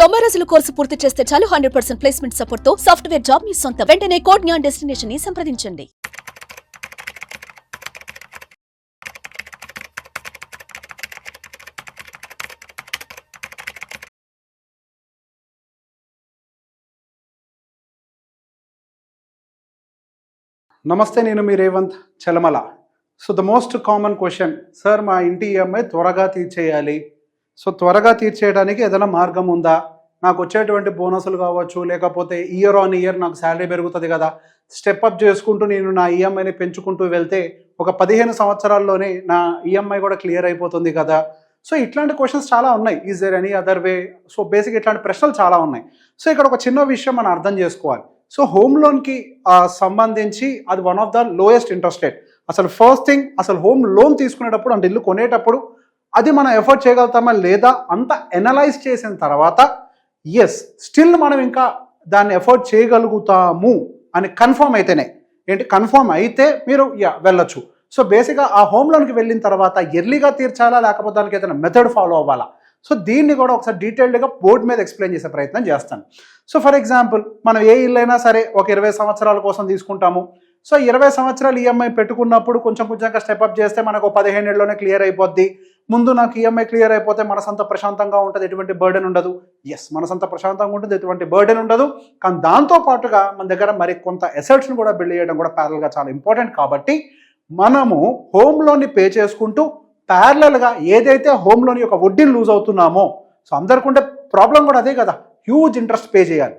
90 రోజుల కోర్సు పూర్తి చేస్తే చాలు 100% ప్లేస్మెంట్ సపోర్ట్ తో సాఫ్ట్వేర్ జాబ్ మీ సొంతం. వెంటనే కోడ్ జ్ఞాన్ డెస్టినేషన్ ని సంప్రదించండి. నమస్తే, నేను మీ Revanth Chalamala. So the most common question, sir మా ఇంటి ఈఎంఐ త్వరగా తీర్చేయాలి, సో త్వరగా తీర్చేయడానికి ఏదైనా మార్గం ఉందా? నాకు వచ్చేటువంటి బోనస్లు కావచ్చు, లేకపోతే ఇయర్ ఆన్ ఇయర్ నాకు శాలరీ పెరుగుతుంది కదా, స్టెప్ అప్ చేసుకుంటూ నేను నా ఈఎంఐని పెంచుకుంటూ వెళ్తే ఒక 15 సంవత్సరాల్లోనే నా ఈఎంఐ కూడా క్లియర్ అయిపోతుంది కదా. సో ఇట్లాంటి క్వశ్చన్స్ చాలా ఉన్నాయి. Is there any other way? So basic ఇట్లాంటి ప్రశ్నలు చాలా ఉన్నాయి. సో ఇక్కడ ఒక చిన్న విషయం మనం అర్థం చేసుకోవాలి. సో హోమ్ లోన్కి సంబంధించి అది one of the lowest interest rate. అసలు ఫస్ట్ థింగ్, అసలు హోమ్ లోన్ తీసుకునేటప్పుడు అంటే ఇల్లు కొనేటప్పుడు అది మనం ఎఫర్ట్ చేయగలుగుతామా లేదా అంత ఎనలైజ్ చేసిన తర్వాత ఎస్ స్టిల్ మనం ఇంకా దాన్ని ఎఫర్ట్ చేయగలుగుతాము అని కన్ఫర్మ్ అయితేనే, కన్ఫర్మ్ అయితే మీరు వెళ్ళొచ్చు. సో బేసిక్గా ఆ హోమ్ లోన్కి వెళ్ళిన తర్వాత ఎర్లీగా తీర్చాలా లేకపోతే దానికి ఏదైనా మెథడ్ ఫాలో అవ్వాలా? సో దీన్ని కూడా ఒకసారి డీటెయిల్డ్గా బోర్డు మీద ఎక్స్ప్లెయిన్ చేసే ప్రయత్నం చేస్తాను. సో ఫర్ ఎగ్జాంపుల్, మనం ఏ ఇల్లు అయినా సరే ఒక 20 సంవత్సరాల కోసం తీసుకుంటాము. సో 20 సంవత్సరాలు ఈఎంఐ పెట్టుకున్నప్పుడు కొంచెంగా స్టెప్అప్ చేస్తే మనకు 15 ఏళ్ళలోనే క్లియర్ అయిపోద్ది. ముందు నాకు ఈఎంఐ క్లియర్ అయిపోతే మనసంతా ప్రశాంతంగా ఉంటుంది, ఎటువంటి బర్డెన్ ఉండదు. ఎస్, మనసంతా ప్రశాంతంగా ఉంటుంది, ఎటువంటి బర్డెన్ ఉండదు. కానీ దాంతో పాటుగా మన దగ్గర మరి కొంత అసెట్స్ని కూడా బిల్డ్ చేయడం కూడా ప్యారల్గా చాలా ఇంపార్టెంట్. కాబట్టి మనము హోమ్ లోన్ని పే చేసుకుంటూ ప్యారలల్గా ఏదైతే హోమ్ లోన్ యొక్క వడ్డీని లూజ్ అవుతున్నామో, సో అందరికీ ఉండే ప్రాబ్లం కూడా అదే కదా, హ్యూజ్ ఇంట్రెస్ట్ పే చేయాలి.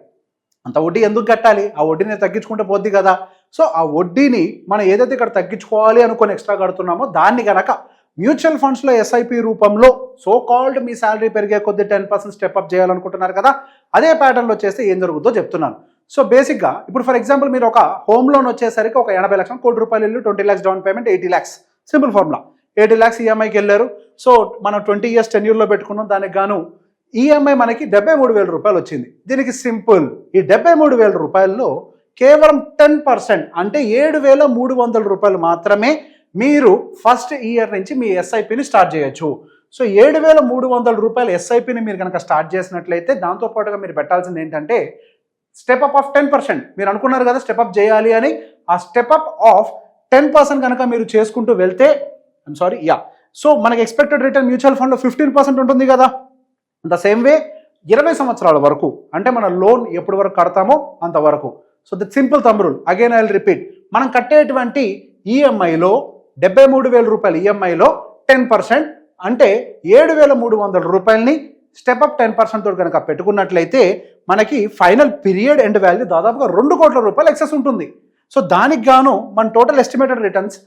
అంత వడ్డీ ఎందుకు కట్టాలి? ఆ వడ్డీని తగ్గించుకుంటే పోద్ది కదా. సో ఆ వడ్డీని మనం ఏదైతే ఇక్కడ తగ్గించుకోవాలి అనుకుని ఎక్స్ట్రా కడుతున్నామో దాన్ని కనుక మ్యూచువల్ ఫండ్స్లో ఎస్ఐపి రూపంలో సో కాల్డ్ మీ శాలరీ పెరిగే కొద్ది 10% స్టెప్అప్ చేయాలనుకుంటున్నారు కదా, అదే ప్యాటర్న్లో చేస్తే ఏం జరుగుతుందో చెప్తున్నాను. సో బేసిక్గా ఇప్పుడు ఫర్ ఎగ్జాంపుల్ మీరు ఒక హోమ్ లోన్ వచ్చేసరికి ఒక 80 లక్షలు, ₹1 కోటి ఇల్లు, 20 lakhs down payment, 80 lakhs simple formula. 80 lakhs ఈఎంఐకి వెళ్ళారు. సో మనం 20 years టెన్యూర్లో పెట్టుకున్నాం. దానికి గాను ఈఎంఐ మనకి ₹73,000 వచ్చింది. దీనికి సింపుల్, ఈ ₹73,000 కేవలం 10% అంటే ₹7,300 మాత్రమే మీరు ఫస్ట్ ఇయర్ నుంచి మీ ఎస్ఐపిని స్టార్ట్ చేయొచ్చు. సో ₹7,300 ఎస్ఐపిని మీరు కనుక స్టార్ట్ చేసినట్లయితే దాంతోపాటుగా మీరు పెట్టాల్సింది ఏంటంటే స్టెప్అప్ ఆఫ్ 10%. మీరు అనుకున్నారు కదా స్టెప్అప్ చేయాలి అని, ఆ స్టెప్అప్ ఆఫ్ 10% కనుక మీరు చేసుకుంటూ వెళ్తే సో మనకి ఎక్స్పెక్టెడ్ రిటర్న్ మ్యూచువల్ ఫండ్లో 15% ఉంటుంది కదా. ద సేమ్ వే 20 సంవత్సరాల వరకు అంటే మన లోన్ ఎప్పటి వరకు కడతామో అంతవరకు. So the simple thumb rule, again I will repeat, మనం కట్టేటువంటి ఈఎంఐలో ₹73,000 ఈఎంఐలో 10% అంటే ₹7,300 స్టెప్అప్ 10% తోటి కనుక పెట్టుకున్నట్లయితే మనకి ఫైనల్ పీరియడ్ ఎండ్ వాల్యూ దాదాపుగా ₹2 కోట్ల ఎక్సెస్ ఉంటుంది. సో దానికి గాను మన టోటల్ ఎస్టిమేటెడ్ రిటర్న్స్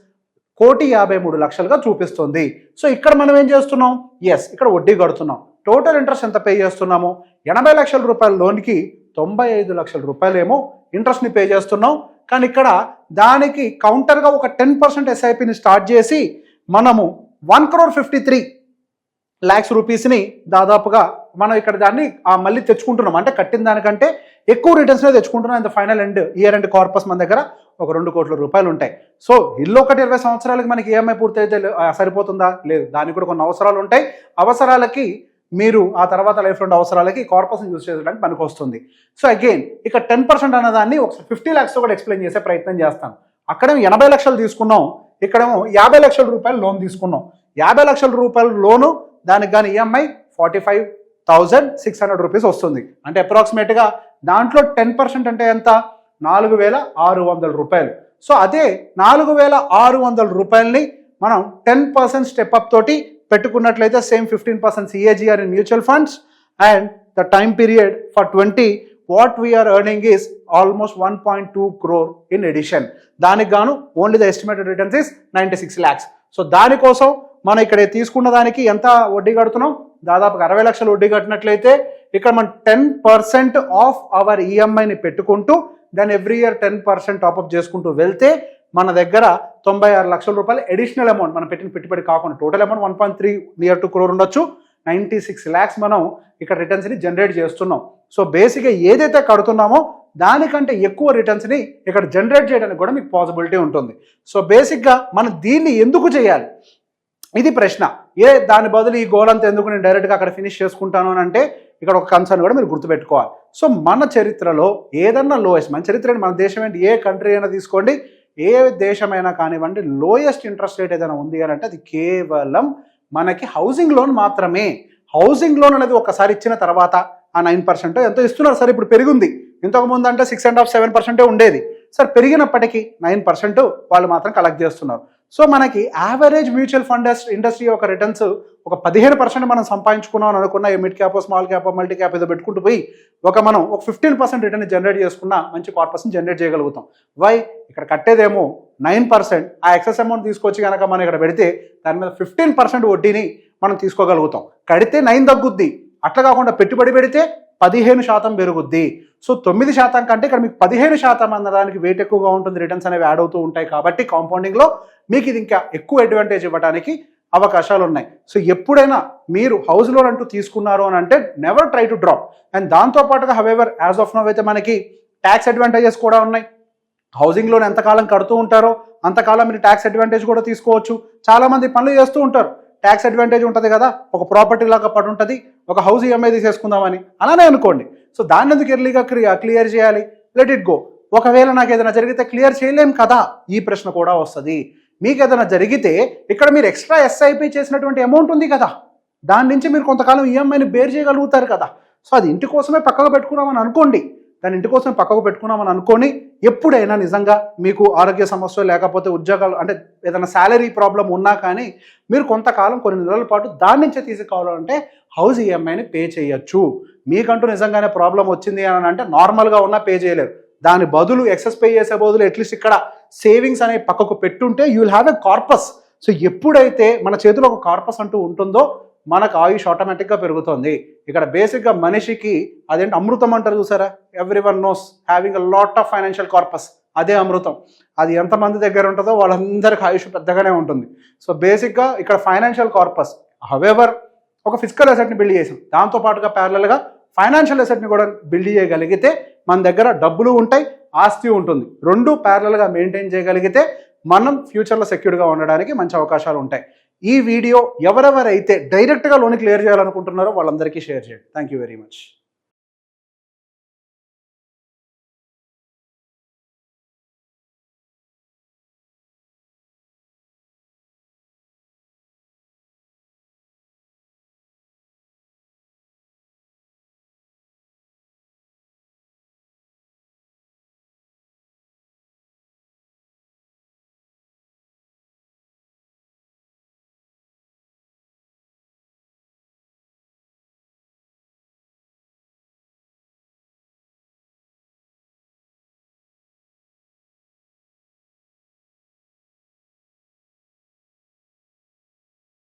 ₹1,53,00,000గా చూపిస్తుంది. సో ఇక్కడ మనం ఏం చేస్తున్నాం? ఎస్, ఇక్కడ వడ్డీ కడుతున్నాం. టోటల్ ఇంట్రెస్ట్ ఎంత పే చేస్తున్నాము? ₹80 లక్షల లోన్కి ₹95 లక్షల ఏమో ఇంట్రెస్ట్ని పే చేస్తున్నాం. కానీ ఇక్కడ దానికి కౌంటర్గా ఒక 10% ఎస్ఐపిని స్టార్ట్ చేసి మనము ₹1,53,00,000ని దాదాపుగా మనం ఇక్కడ దాన్ని మళ్ళీ తెచ్చుకుంటున్నాం. అంటే కట్టిన దానికంటే ఎక్కువ రిటర్న్స్నే తెచ్చుకుంటున్నాం. ఇంత ఫైనల్ ఇయర్ ఎండ్ కార్పస్ మన దగ్గర ఒక ₹2 కోట్ల ఉంటాయి. సో ఇల్లు ఒకటి 20 సంవత్సరాలకి మనకి ఈఎంఐ పూర్తయితే సరిపోతుందా? లేదు, దానికి కూడా కొన్ని అవసరాలు ఉంటాయి. అవసరాలకి మీరు ఆ తర్వాత లైఫ్ లాంగ్ అవసరాలకి కార్పస్ని యూజ్ చేయడానికి పనికి వస్తుంది. సో అగైన్ ఇక్కడ 10% అన్నదాన్ని ఒక 50 lakhs కూడా ఎక్స్ప్లెయిన్ చేసే ప్రయత్నం చేస్తాను. అక్కడేమో 80 లక్షలు తీసుకున్నాం, ఇక్కడేమో ₹50 లక్షల లోన్ తీసుకున్నాం. ₹50 లక్షల లోను, దానికి కానీ ఈఎంఐ ₹45,600 వస్తుంది. అంటే అప్రాక్సిమేట్గా దాంట్లో 10% అంటే ఎంత? ₹4,600. సో అదే ₹4,600 మనం 10% స్టెప్అప్ తోటి పెట్టుకున్నట్లయితే same 15% CAGR in mutual funds and the time period for 20 what we are earning is almost 1.2 crore in addition. దానికి గాను only the estimated returns is 96 lakhs. So దానికోసం మనం ఇక్కడ తీసుకున్న దానికి ఎంత వడ్డీ కడుతున్నాం? దాదాపుగా 60 లక్షలు వడ్డీ కట్టినట్లయితే ఇక్కడ మనం 10% ఆఫ్ అవర్ ఈఎంఐని పెట్టుకుంటూ దాన్ని ఎవ్రీ ఇయర్ 10% టాప్అప్ చేసుకుంటూ వెళ్తే మన దగ్గర ₹96 లక్షల అడిషనల్ అమౌంట్ మనం పెట్టిన పెట్టుబడి కాకుండా total amount 1.3 near to crore ఉండొచ్చు. 96 lakhs మనం ఇక్కడ రిటర్న్స్ని జనరేట్ చేస్తున్నాం. సో బేసిక్గా ఏదైతే కడుతున్నామో దానికంటే ఎక్కువ రిటర్న్స్ని ఇక్కడ జనరేట్ చేయడానికి కూడా మీకు పాసిబిలిటీ ఉంటుంది. సో బేసిక్గా మనం దీన్ని ఎందుకు చేయాలి? ఇది ప్రశ్న. దాని బదులు ఈ గోల్ అంతా ఎందుకు నేను డైరెక్ట్గా అక్కడ ఫినిష్ చేసుకుంటాను అని అంటే ఇక్కడ ఒక కన్సర్న్ కూడా మీరు గుర్తుపెట్టుకోవాలి. సో మన చరిత్రలో ఏదన్నా లోయెస్ట్, మన చరిత్ర మన దేశం ఏంటి, ఏ కంట్రీ అయినా తీసుకోండి, ఏ దేశమైనా కానివ్వండి, లోయెస్ట్ ఇంట్రెస్ట్ రేట్ ఏదైనా ఉంది అని అంటే అది కేవలం మనకి హౌసింగ్ లోన్ మాత్రమే. హౌసింగ్ లోన్ అనేది ఒకసారి ఇచ్చిన తర్వాత ఆ 9% ఎంతో ఇస్తున్నారు సార్. ఇప్పుడు పెరిగింది, ఇంతకుముందు అంటే 6.5-7% ఉండేది సార్. పెరిగినప్పటికీ 9% వాళ్ళు మాత్రం కలెక్ట్ చేస్తున్నారు. సో మనకి యావరేజ్ మ్యూచువల్ ఫండ్ ఇండస్ట్రీ యొక్క రిటర్న్స్ ఒక 15% మనం సంపాదించుకున్నాం అని అనుకున్న mid cap, small cap, multi cap ఏదో పెట్టుకుంటూ పోయి మనం ఒక 15% రిటర్న్ జనరేట్ చేసుకున్న మంచి కార్పస్ని జనరేట్ చేయగలుగుతాం. వై? ఇక్కడ కట్టేదేమో 9%, ఆ ఎక్సెస్ అమౌంట్ తీసుకొచ్చి కనుక మనం ఇక్కడ పెడితే దాని మీద 15% వడ్డీని మనం తీసుకోగలుగుతాం. కడితే 9 తగ్గుద్ది, అట్లా కాకుండా పెట్టుబడి పెడితే 15% పెరుగుద్ది. సో 9% కంటే ఇక్కడ మీకు 15% అన్నదానికి వెయిట్ ఎక్కువగా ఉంటుంది, రిటర్న్స్ అనేవి యాడ్ అవుతూ ఉంటాయి. కాబట్టి కాంపౌండింగ్లో మీకు ఇది ఇంకా ఎక్కువ అడ్వాంటేజ్ ఇవ్వడానికి అవకాశాలు ఉన్నాయి. సో ఎప్పుడైనా మీరు హౌస్ లోన్ అంటూ తీసుకున్నారు అని అంటే never try to drop. And దాంతోపాటుగా హవెవర్ యాజ్ ఆఫ్ నౌ అయితే మనకి ట్యాక్స్ అడ్వాంటేజెస్ కూడా ఉన్నాయి. హౌసింగ్ లోన్ ఎంతకాలం కడుతూ ఉంటారో అంతకాలం మీరు ట్యాక్స్ అడ్వాంటేజ్ కూడా తీసుకోవచ్చు. చాలామంది పనులు చేస్తూ ఉంటారు, ట్యాక్స్ అడ్వాంటేజ్ ఉంటుంది కదా, ఒక ప్రాపర్టీ లాగా పడి ఉంటుంది, ఒక హౌస్ ఈఎంఐ తీసేసుకుందామని అలానే అనుకోండి. సో దాన్ని ఎందుకు ఎర్లీగా క్లియర్ చేయాలి? Let it go. ఒకవేళ నాకు ఏదైనా జరిగితే క్లియర్ చేయలేం కదా, ఈ ప్రశ్న కూడా వస్తుంది. మీకు ఏదైనా జరిగితే ఇక్కడ మీరు ఎక్స్ట్రా ఎస్ఐపి చేసినటువంటి అమౌంట్ ఉంది కదా, దాని నుంచి మీరు కొంతకాలం ఈఎంఐని బేర్ చేయగలుగుతారు కదా. సో అది ఇంటి కోసమే పక్కకు పెట్టుకున్నామని అనుకోండి, దాని ఇంటి కోసం పక్కకు పెట్టుకున్నామని అనుకోని ఎప్పుడైనా నిజంగా మీకు ఆరోగ్య సమస్య లేకపోతే ఉద్యోగాలు అంటే ఏదైనా శాలరీ ప్రాబ్లం ఉన్నా కానీ మీరు కొంతకాలం కొన్ని నెలల పాటు దాని నుంచే తీసుకోవాలంటే హౌస్ ఈఎంఐని పే చేయొచ్చు. మీకంటూ నిజంగానే ప్రాబ్లం వచ్చింది అని అంటే నార్మల్గా ఉన్నా పే చేయలేరు, దాని బదులు ఎక్సెస్ పే చేసే బదులు అట్లీస్ట్ ఇక్కడ సేవింగ్స్ అనే పక్కకు పెట్టుంటే you will have a corpus. So ఎప్పుడైతే మన చేతిలో ఒక కార్పస్ అంటూ ఉంటుందో మనకు ఆయుష్ ఆటోమేటిక్గా పెరుగుతుంది. ఇక్కడ బేసిక్గా మనిషికి అదేంటి అమృతం అంటారు చూసారా, every one knows having a lot of financial corpus, అదే అమృతం. అది ఎంతమంది దగ్గర ఉంటుందో వాళ్ళందరికీ ఆయుష్ పెద్దగానే ఉంటుంది. సో బేసిక్గా ఇక్కడ ఫైనాన్షియల్ కార్పస్. హవెవర్ ఒక ఫిజికల్ అసెట్ని బిల్డ్ చేసాం, దాంతోపాటుగా ప్యారలల్గా ఫైనాన్షియల్ అసెట్ని కూడా బిల్డ్ చేయగలిగితే మన దగ్గర డబ్బులు ఉంటాయి, ఆస్తి ఉంటుంది. రెండు ప్యారలల్గా మెయింటైన్ చేయగలిగితే మనం ఫ్యూచర్లో సెక్యూర్గా ఉండడానికి మంచి అవకాశాలు ఉంటాయి. ఈ వీడియో ఎవరెవరైతే డైరెక్ట్గా లోన్ క్లియర్ చేయాలనుకుంటున్నారో వాళ్ళందరికీ షేర్ చేయండి. Thank you very much.